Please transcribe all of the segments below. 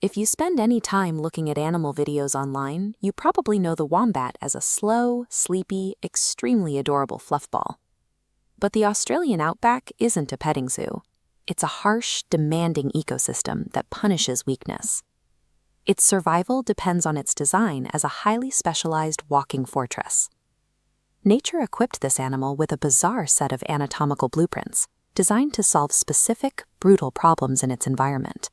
If you spend any time looking at animal videos online, you probably know the wombat as a slow, sleepy, extremely adorable fluffball. But the Australian outback isn't a petting zoo. It's a harsh, demanding ecosystem that punishes weakness. Its survival depends on its design as a highly specialized walking fortress. Nature equipped this animal with a bizarre set of anatomical blueprints designed to solve specific, brutal problems in its environment.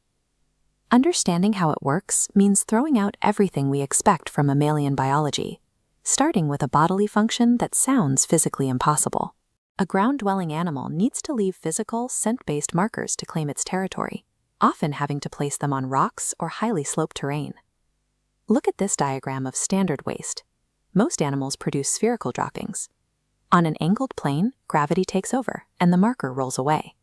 Understanding how it works means throwing out everything we expect from mammalian biology, starting with a bodily function that sounds physically impossible. A ground-dwelling animal needs to leave physical, scent-based markers to claim its territory, often having to place them on rocks or highly sloped terrain. Look at this diagram of standard waste. Most animals produce spherical droppings. On an angled plane, gravity takes over, and the marker rolls away.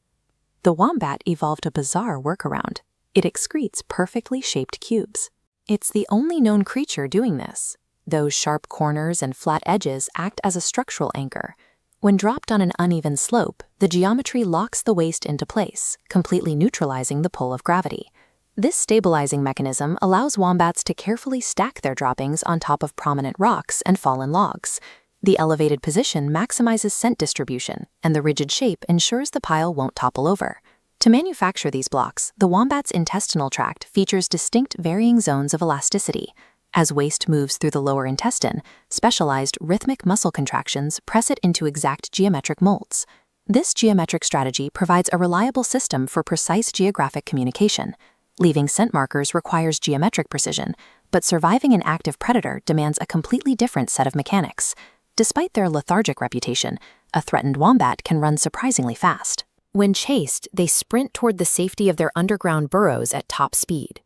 The wombat evolved a bizarre workaround. It excretes perfectly shaped cubes. It's the only known creature doing this. Those sharp corners and flat edges act as a structural anchor. When dropped on an uneven slope, the geometry locks the waste into place, completely neutralizing the pull of gravity. This stabilizing mechanism allows wombats to carefully stack their droppings on top of prominent rocks and fallen logs. The elevated position maximizes scent distribution, and the rigid shape ensures the pile won't topple over. To manufacture these blocks, the wombat's intestinal tract features distinct varying zones of elasticity. As waste moves through the lower intestine, specialized rhythmic muscle contractions press it into exact geometric molds. This geometric strategy provides a reliable system for precise geographic communication. Leaving scent markers requires geometric precision, but surviving an active predator demands a completely different set of mechanics. Despite their lethargic reputation, a threatened wombat can run surprisingly fast. When chased, they sprint toward the safety of their underground burrows at top speed.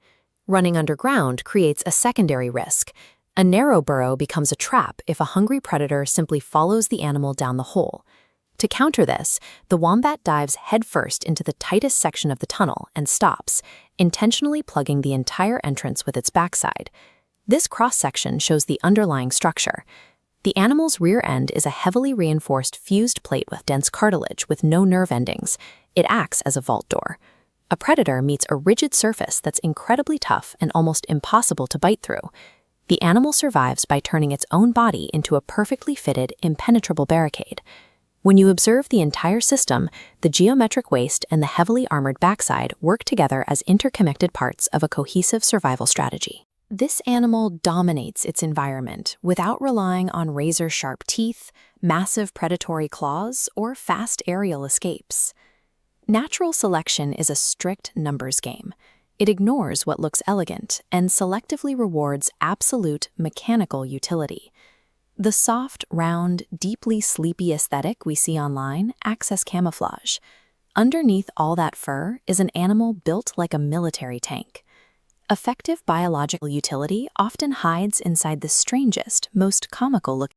Running underground creates a secondary risk. A narrow burrow becomes a trap if a hungry predator simply follows the animal down the hole. To counter this, the wombat dives headfirst into the tightest section of the tunnel and stops, intentionally plugging the entire entrance with its backside. This cross-section shows the underlying structure. The animal's rear end is a heavily reinforced fused plate with dense cartilage with no nerve endings. It acts as a vault door. A predator meets a rigid surface that's incredibly tough and almost impossible to bite through. The animal survives by turning its own body into a perfectly fitted, impenetrable barricade. When you observe the entire system, the geometric waist and the heavily armored backside work together as interconnected parts of a cohesive survival strategy. This animal dominates its environment without relying on razor-sharp teeth, massive predatory claws, or fast aerial escapes. Natural selection is a strict numbers game. It ignores what looks elegant and selectively rewards absolute mechanical utility. The soft, round, deeply sleepy aesthetic we see online acts as camouflage. Underneath all that fur is an animal built like a military tank. Effective biological utility often hides inside the strangest, most comical looking